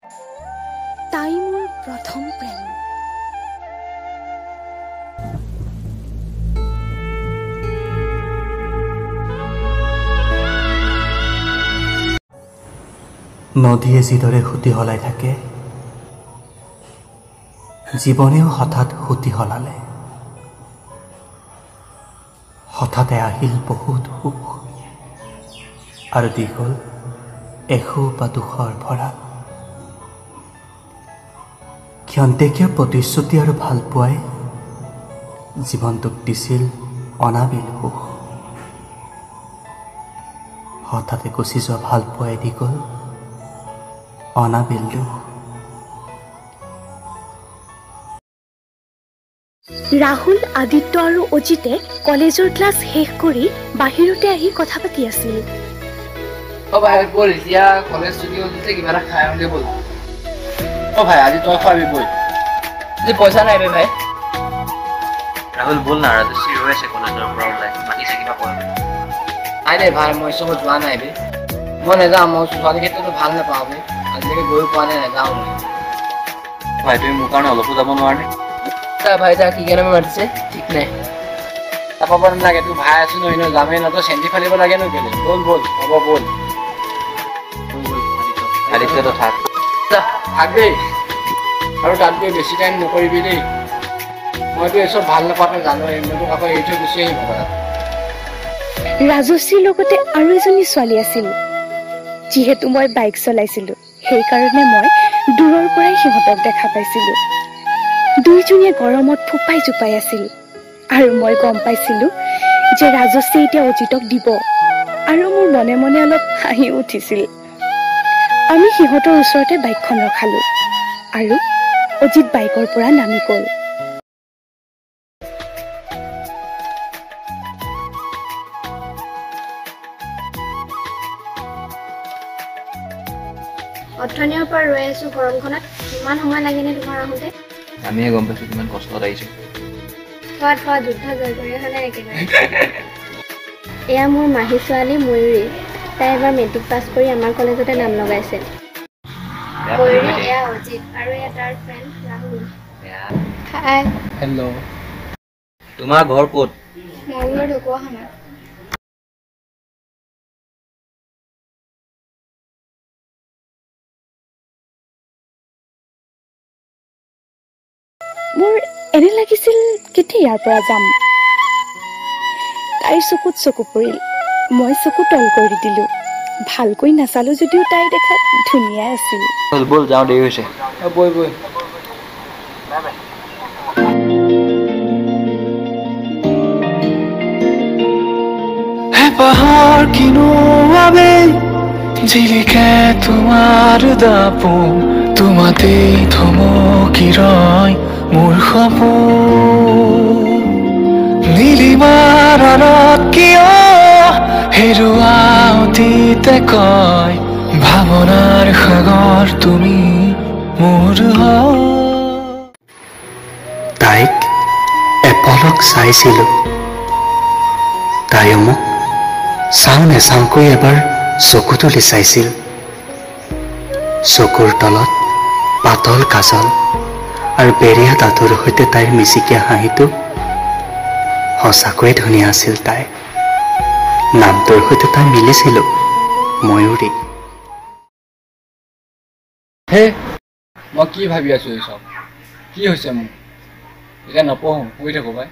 তাই মোৰ প্ৰথম প্ৰেম। নদীয়ে যিদৰে সুতি সলাই থাকে, জীৱনেও হঠাৎ সুতি সলালে। হঠাতে আহিল বহুত সুখ আৰু দি গ'ল এসোপা দুখৰ ভঁৰাল। ক্ষন্তেকীয়া প্ৰতিশ্ৰুতি আৰু ভালপোৱাই জীৱনটোক দিছিল অনাবিল সুখ। হঠাতে গুচি যোৱা ভালপোৱাই দি গ'ল অনাবিল দুখ। ৰাহুল, আদিত্য আৰু অজিতে কলেজৰ ক্লাছ শেষ কৰি বাহিৰতে আহি কথা পাতি আছিল। ভাই বল, এতিয়া কলেজ ছুটি হ'ল যে কিবা এটা খাই আহোঁগে বল। ভাই আজি তই খোৱাবি বল। আজি পইচা নাই বে ভাই। ৰাহুল বল না, ৰাজশ্ৰী ৰৈ আছে কলেজৰ পৰা ওলাই, মাতিছে কিবা কয়। নাই দে ভাই, মই চবত যোৱা নাই বে। মই নাযাওঁ, মই ছোৱালী ক্ষেত্ৰতো ভাল নাপাওঁ বে। আজিলৈকে গৈ পোৱা নাই, নাযাওঁ মই। ভাই তুমি মোৰ কাৰণে অলপো যাব নোৱাৰে? ভাই যা কি কাৰণে মাতিছে ঠিক নাই। পাব নালাগে, তোৰ ভাই আছো নহয় ন, যামেই ন, তই চেন্টি ফালিব লাগে ন কেলে। বল বল, হ'ব বল। আদিত্যটো থাক থাক দেই, আৰু তাত গৈ বেছি টাইম নকৰিবি দেই। মইতো এইচব ভাল নাপাওঁ জানোৱেই, মইতো আকৌ এৰি থৈ গুচি আহিব পাৰা। ৰাজশ্ৰীৰ লগতে আৰু এজনী ছোৱালী আছিল। যিহেতু মই বাইক চলাইছিলো, সেইকাৰণে মই দূৰৰ পৰাই সিহঁতক দেখা পাইছিলো। দুইজনীয়ে গৰমত ফোপাই জোপাই আছিল আৰু মই গম পাইছিলো যে ৰাজশ্ৰী এতিয়া অজিতক দিব, আৰু মোৰ মনে মনে অলপ হাঁহি উঠিছিল। আমি সিহঁতৰ ওচৰতে বাইকখন ৰখালো আৰু অজিত বাইকৰ পৰা নামি গ'ল। অথনিৰ পৰা ৰৈ আছো গৰমখনত, ইমান সময় লাগেনে তোমাৰ আহোঁতে? আমিয়ে গম পাইছো কিমান কষ্টত আহিছো। থোৱা যুদ্ধ জয় কৰি অহা নাই একেবাৰে। এয়া মোৰ মাহী ছোৱালী ময়ূৰী, তাই এবাৰ মেট্ৰিক পাছ কৰি আমাৰ কলেজতে নাম লগাইছে। ময়ূৰী, এয়া অজিত, আৰু এয়া তাৰ ফ্ৰেণ্ড ৰাহুল। হাই। হেল্ল'। তোমাৰ ঘৰ ক'ত? মোৰ ঘৰ ঢকুৱাখানা। মোৰ এনে লাগিছিল কেতিয়া ইয়াৰ পৰা যাম। তাইৰ চকুত চকু পৰিল, মই চকু তল কৰি দিলো। ভালকৈ নাচালো যদিও তাই দেখাত ধুনীয়া আছিল। বল যাওঁ, দেৰি হৈছে। বৈ বৈ। পাহাড় কিনোয়াবে জিলিকে তোমাৰ দাপোন, তোমাতেই থমকি ৰয় মোৰ সপোন। নীলিমাৰ আৰত কিয় হেৰুৱা অতীতে কয়, ভাৱনাৰ সাগৰ তুমি মোৰ হয়। তাইক এপলক চাইছিলো, তাইও মোক চাওঁ নেচাওঁকৈ এবাৰ চকু তুলি চাইছিল। চকুৰ তলত পাতল কাজল আৰু বেৰিয়া দাঁতৰ সৈতে তাইৰ মিচিকীয়া হাঁহিটো সঁচাকৈয়ে ধুনীয়া আছিল। তাই নামটোৰ সৈতে তাই মিলিছিল, ময়ূৰী। হে, মই কি ভাবি আছো এই চব? কি হৈছে মোৰ? এতিয়া নপঢ়ো, শুই থাকো ভাই।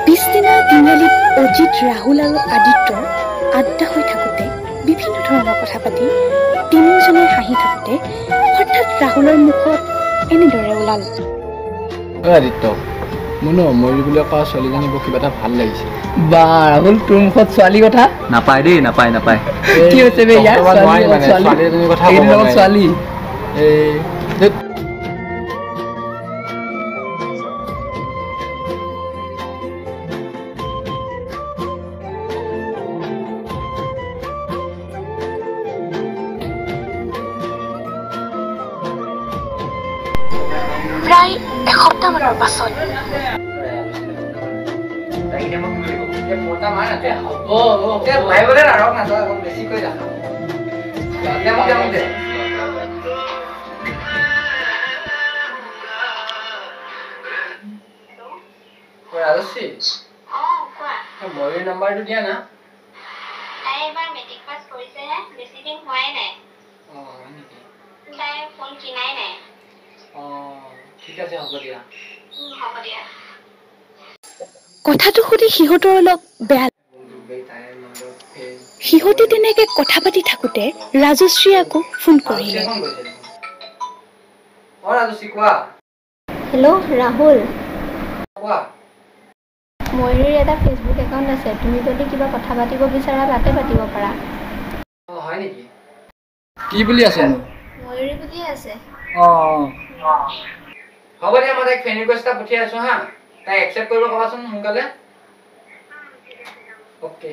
পিছদিনা তিনিআলিত অজিত, ৰাহুল আৰু আদিত্যৰ আড্ডা হৈ থাকোঁতে, বিভিন্ন ধৰণৰ কথা পাতি তিনিওজনে হাঁহি থাকোঁতে হঠাৎ ৰাহুলৰ মুখত এনেদৰে ওলাল। আদিত্য, মোৰ ন ময়ূৰী বুলি কোৱা ছোৱালীজনী বৰ কিবা এটা ভাল লাগিছে। বা ৰাহুল, তোৰ মুখত ছোৱালী কথা নাপায় দেই, নাপায় নাপায়। কি হৈছে বে ইয়াৰ? ছোৱালী এজনীৰ কথা ছোৱালী প্ৰায় এসপ্তাহমানৰ পাছত ময়ূৰ নাম্বাৰটো দিয়া না তাই এবাৰ মেট্ৰিক পাছ কৰিছেহে বেছি দিন হোৱাই নাই তাই ফোন কিনাই নাই ঠিক আছে হ'ব দিয়া হ'ব দিয়া কথাটো শুনি সিহঁতৰ অলপ বেয়া। সিহঁতে তেনেকে কথা পাতি থাকোতে ৰাজশ্ৰী আকৌ ফোন কৰিলে। হেল্ল' ৰাহুল ময়ূৰীৰ এটা ফেচবুক একাউণ্ট আছে তুমি যদি কিবা কথা পাতিব বিচাৰা তাতে পাতিব পাৰা হয় নেকি কি বুলি আছে ময়ূৰী বুলিয়ে আছে হ'ব দিয়া মই তাইক ফ্ৰেণ্ড ৰিকুৱেষ্ট এটা পঠিয়াই আছো হা তাই একচেপ্ট কৰিব ক'বাচোন সোনকালে অ'কে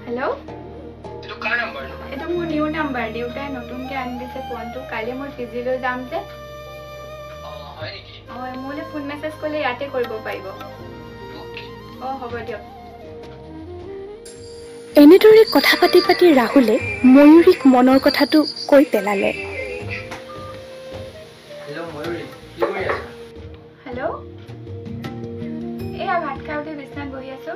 হেল্ল' এইটো মোৰ নিউ নাম্বাৰ দেউতাই নতুনকৈ আনি দিছে ফোনটো কাইলৈ মই পিজিলৈ যাম যে হয় মোলৈ ফোন মেছেজ কৰিলে ইয়াতে কৰিব পাৰিব হ'ব দিয়ক এনেদৰে কথা পাতি পাতি ৰাহুলে ময়ূৰীক মনৰ কথাটো কৈ পেলালে হেল্ল' এয়া ভাত খাওঁতে বিছনাত বহি আছো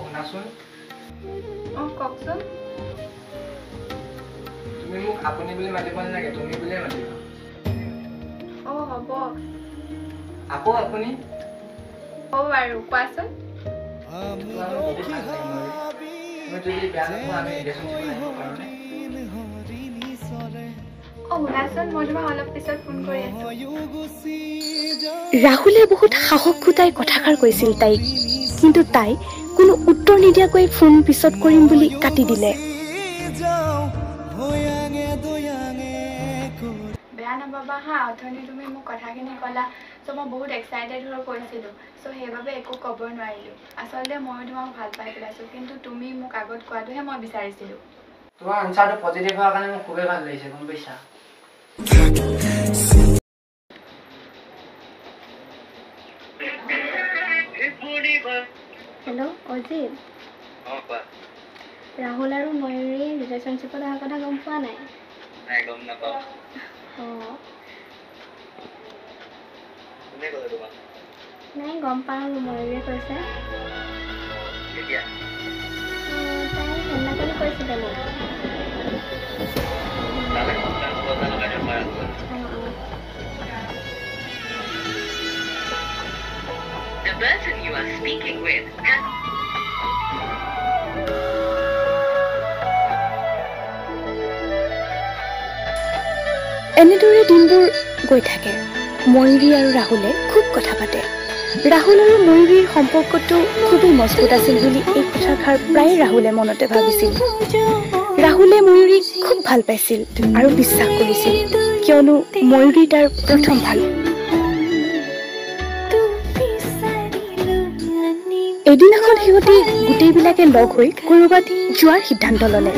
শুনাচোন কওকচোন তুমি মোক আপুনি বুলি মাতিব নালাগে তুমি বুলিয়ে মাতিবা হ'ব আকৌ আপুনি হ'ব বাৰু কোৱাচোন যদি বেয়া নোপোৱা আমি ৰিলেশ্যনশ্বিপত আহিব পাৰোঁনে শুনাচোন মই তোমাক অলপ পিছত ফোন কৰি আছো ৰাহুলে বহুত সাহস গোটাই কথাষাৰ কৈছিল তাইক কিন্তু তাই কোনো উত্তৰ নিদিয়াকৈ ফোন পিছত কৰিম বুলি কাটি দিলে বেয়া নাপাবা হা অথনি তুমি মোক কথাখিনি ক'লা চ' মই বহুত এক্সাইটেড হৈ কৈছিলোঁ চ' সেইবাবে একো ক'ব নোৱাৰিলোঁ আচলতে ময়ো তোমাক ভাল পাই পেলাইছোঁ কিন্তু তুমি মোক আগত কোৱাটোহে মই বিচাৰিছিলোঁ তোমাৰ আনচাৰটো পজিটিভ হোৱাৰ কাৰণে মোক খুবেই ভাল লাগিছে গম পাইছা হেল্ল' অজিত ৰাহুল আৰু ময়ূৰী ৰিলেশ্যনশ্বিপত অহাৰ কথা গম পোৱা নাই গম নাপাওঁ নাই গম পাওঁ ময়ূৰীয়ে কৈছে তাই সেইদিনাখনি কৈছিলে মোক The person you are speaking with has এনেদৰে দিনবোৰ গৈ থাকে ময়ূৰী আৰু ৰাহুলে খুব কথা পাতে ৰাহুল আৰু ময়ূৰীৰ সম্পৰ্কটো খুবেই মজবুত আছিল বুলি এই কথাষাৰ প্ৰায় ৰাহুলে মনতে ভাবিছিল ৰাহুলে ময়ূৰীক খুব ভাল পাইছিল আৰু বিশ্বাস কৰিছিল কিয়নো ময়ূৰী তাৰ প্ৰথম ভাল এদিনাখন সিহঁতি গোটেইবিলাকে লগ হৈ ক'ৰবাত যোৱাৰ সিদ্ধান্ত ল'লে।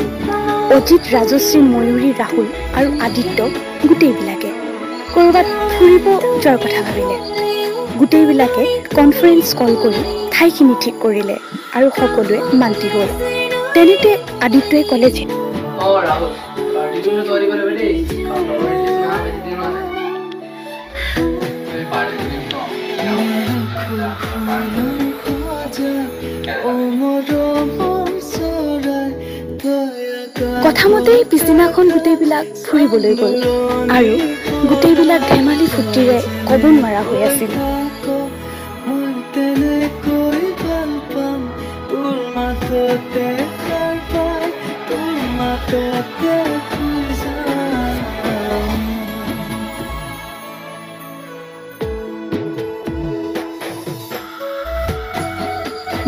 অজিত, ৰাজশ্ৰী, ময়ূৰী, ৰাহুল আৰু আদিত্য গোটেইবিলাকে ক'ৰবাত ফুৰিব যোৱাৰ কথা ভাবিলে। গোটেইবিলাকে কনফাৰেন্স কল কৰি ঠাইখিনি ঠিক কৰিলে আৰু সকলোৱে মান্তি হ'ল। তেনেতে আদিত্যই ক'লে যে ৰাহুল পাৰ্টিটো তৈৰি কৰে বেটি কথামতেই পিছদিনাখন গোটেইবিলাক ফুৰিবলৈ গ'ল আৰু গোটেইবিলাক ধেমালি ফূৰ্তিৰে ক'ব নোৱাৰা হৈ আছিল।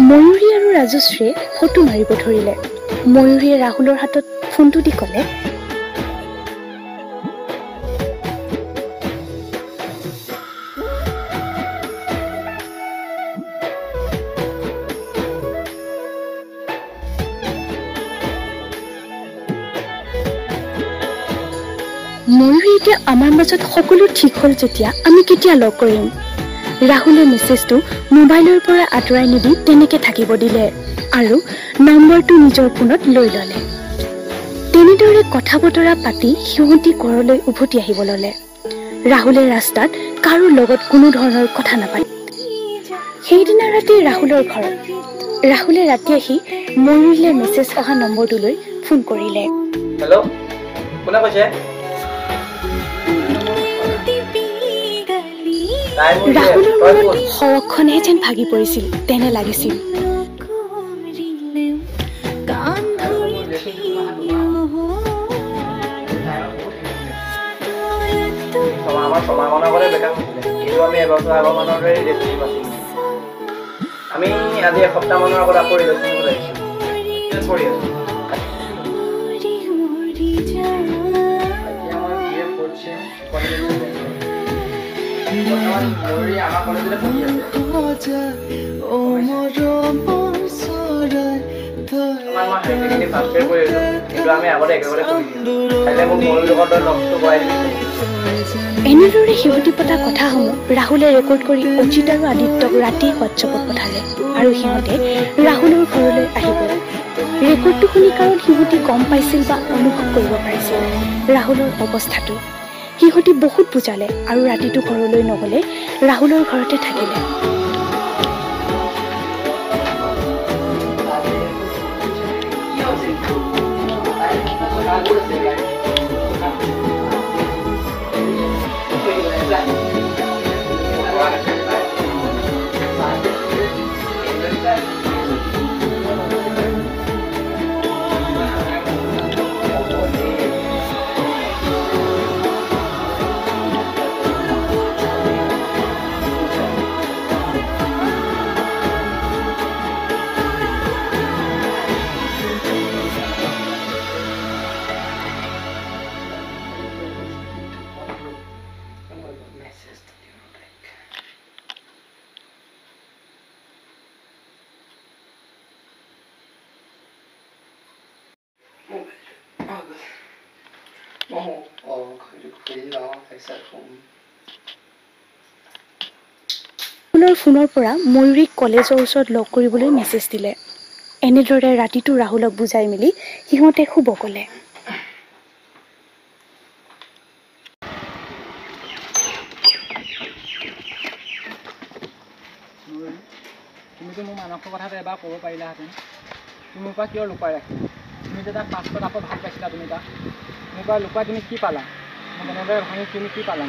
ময়ূৰী আৰু ৰাজশ্ৰীয়ে ফটো মাৰিব ধৰিলে। ময়ূৰীয়ে ৰাহুলৰ হাতত ফোনটো দি ক'লে, ময়ূৰী, এতিয়া আমাৰ মাজত সকলো ঠিক হ'ল যেতিয়া আমি কেতিয়া লগ কৰিম? ৰাহুলে মেছেজটো মোবাইলৰ পৰা আঁতৰাই নিদি তেনেকে থাকিব দিলে আৰু নম্বৰটো নিজৰ ফোনত লৈ ল'লে। তেনেদৰে কথা বতৰা পাতি সিহঁতি ঘৰলৈ উভতি আহিব ল'লে। ৰাহুলে ৰাস্তাত কাৰো লগত কোনো ধৰণৰ কথা নাপাতে। সেইদিনা ৰাতি ৰাহুলৰ ঘৰত ৰাহুলে ৰাতি আহি ময়ূৰীলে মেছেজ অহা নম্বৰটোলৈ ফোন কৰিলে। হেল্ল' কোনে কৈছে? ৰাহুলৰ মনত সৰহখনে যেন ভাগি পৰিছিল তেনে লাগিছিল। আমাৰ ছমাহমানৰ আগতে বেকআপ হৈছিলে, কিন্তু আমি এবছৰ আগৰমানৰে ৰিলেশ্যনশ্বিপ আছিলোঁ। আমি আজি এসপ্তাহমানৰ আগত আকৌ ৰিলেশ্যনশ্বিপত আহিছোঁ। কৰি আছোঁ। এতিয়া মই BA fourth sem ময়ূৰী আমাৰ কলেজতে পঢ়ি আছে। আমাৰ মই হাই ছেকেণ্ডেৰী ফাৰ্ষ্ট ইয়েৰ কৰি আছোঁ, কিন্তু আমি আগতে একেবাৰে পঢ়িছিলোঁ। কাইলৈ মোক ময়ূৰীৰ লগত লগটো কৰাই দিবি। এনেদৰে সিহঁতি পতা কথাসমূহ ৰাহুলে ৰেকৰ্ড কৰি অজিত আৰু আদিত্যক ৰাতিয়ে হোৱাটছএপত পঠালে আৰু সিহঁতে ৰাহুলৰ ঘৰলৈ আহিব। ৰেকৰ্ডটো শুনি কাৰণ সিহঁতি গম পাইছিল বা অনুভৱ কৰিব পাৰিছিল ৰাহুলৰ অৱস্থাটো। সিহঁতি বহুত বুজালে আৰু ৰাতিটো ঘৰলৈ নগ'লে ৰাহুলৰ ঘৰতে থাকিলে। ৰাহুলৰ ফোনৰ পৰা ময়ূৰীক কলেজৰ ওচৰত লগ কৰিবলৈ মেছেজ দিলে। এনেদৰে ৰাতিটো ৰাহুলক বুজাই মেলি সিহঁতে শুব গ'লে। তুমিতো মোৰ মানসৰ কথাটো এবাৰ ক'ব পাৰিলাহেঁতেন। তুমি মোৰ পৰা কিয় লুকুৱাই ৰাখিলা? তুমি যে তাক পাছত আকৌ ভাল পাইছিলা, তুমি তাক মোৰ পৰা লুকুৱাই তুমি কি পালা? মোক এনেদৰে ভাঙি তুমি কি পালা?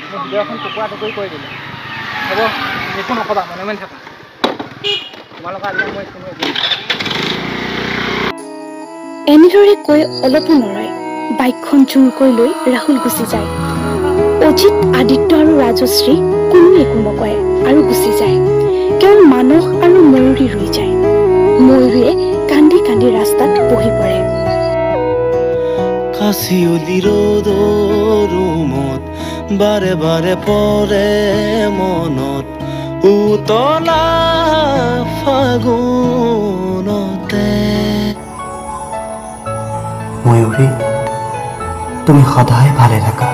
মোৰ হৃদয়খন টুকুৰা টুকুৰি কৰি দিলে। হ'ব, একো নক'বা, মনে মনে থাকা। তোমালোকৰ আজি মই একো নকৰিম। এনেদৰে কৈ অলপো নৰয় বাইকখন জোৰকৈ লৈ ৰাহুল গুচি যায়। অজিত, আদিত্য আৰু ৰাজশ্ৰী কোনো একো নকয় আৰু গুচি যায়। কেৱল মানস আৰু ময়ূৰী ৰৈ যায়। ময়ূৰীয়ে কান্দি কান্দি ৰাস্তাত বহি পৰে। কাচিয়লি ৰ'দৰ ৰুমত বাৰে বাৰে পৰে মনত উতলা ফাগুনতে ময়ূৰী তুমি সদায় ভালে থাকা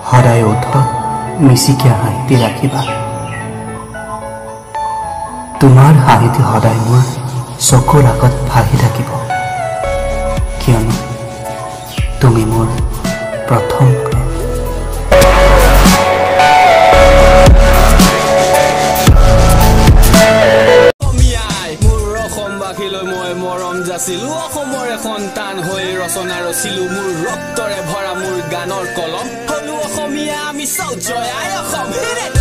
সদায় ওঠত মিচিকিয়া হাঁহিটি ৰাখিবা তোমাৰ হাঁহিটি সদায় মোৰ চকুৰ আগত ভাহি থাকিব কিয়নো তুমি মোৰ প্ৰথম প্ৰেম মই মৰম যাচিলো অসমৰে সন্তান হৈ ৰচনা ৰচিলো মোৰ ৰক্তৰে ভৰা মোৰ গানৰ কলম হলো অসমীয়া আমি চাও জয় আই অসম